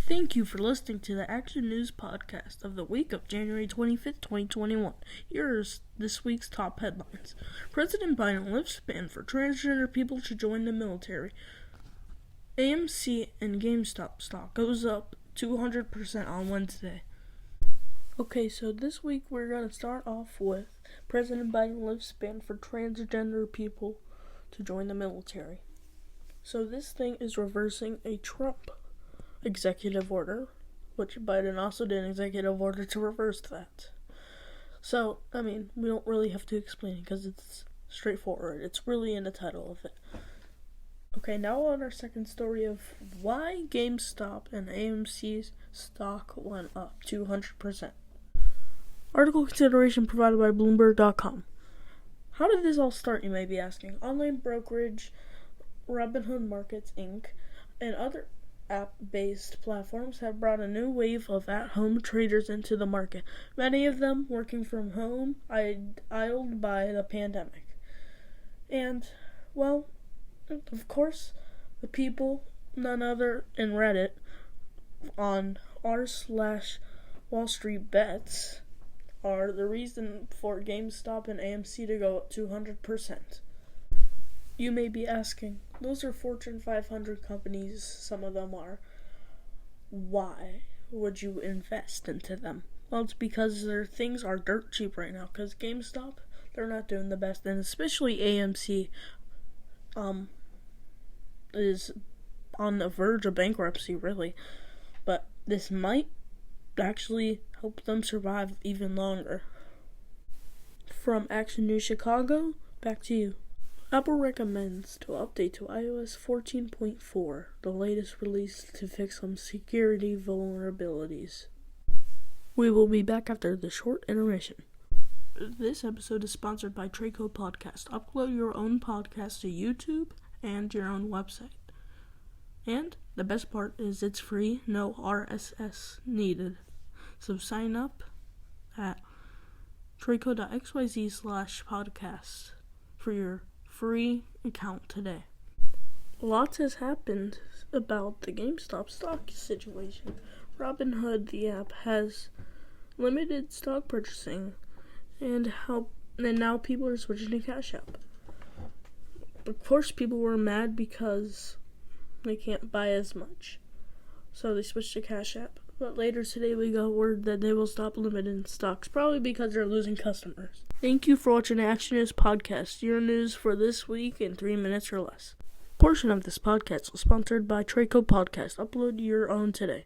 Thank you for listening to the Action News podcast of the week of January 25th, 2021. Here's this week's top headlines. President Biden lifts ban for transgender people to join the military. AMC and GameStop stock goes up 200% on Wednesday. Okay, so this week we're going to start off with President Biden lifts ban for transgender people to join the military. So this thing is reversing a Trump executive order, which Biden also did an executive order to reverse that. So, we don't really have to explain it because it's straightforward. It's really in the title of it. Okay, now on our second story of why GameStop and AMC's stock went up 200%. Article consideration provided by Bloomberg.com. How did this all start, you may be asking? Online brokerage, Robinhood Markets, Inc., and other app-based platforms have brought a new wave of at-home traders into the market, many of them working from home, idled by the pandemic. And, well, of course, the people, none other in Reddit, on r/Wall Street Bets, are the reason for GameStop and AMC to go up 200%. You may be asking, those are Fortune 500 companies, some of them are. Why would you invest into them? Well, it's because their things are dirt cheap right now, because GameStop, they're not doing the best, and especially AMC is on the verge of bankruptcy, really. But this might actually help them survive even longer. From Action News Chicago, back to you. Apple recommends to update to iOS 14.4, the latest release to fix some security vulnerabilities. We will be back after the short intermission. This episode is sponsored by TRECO Podcast. Upload your own podcast to YouTube and your own website. And the best part is it's free, no RSS needed. So sign up at treco.xyz/podcast for your free account today. Lots has happened about the GameStop stock situation. Robinhood, the app, has limited stock purchasing, and now people are switching to Cash App. Of course, people were mad because they can't buy as much, so they switched to Cash App. But later today we got word that they will stop limiting stocks, probably because they're losing customers. Thank you for watching Action News Podcast, your news for this week in 3 minutes or less. A portion of this podcast was sponsored by TRECO Podcast. Upload your own today.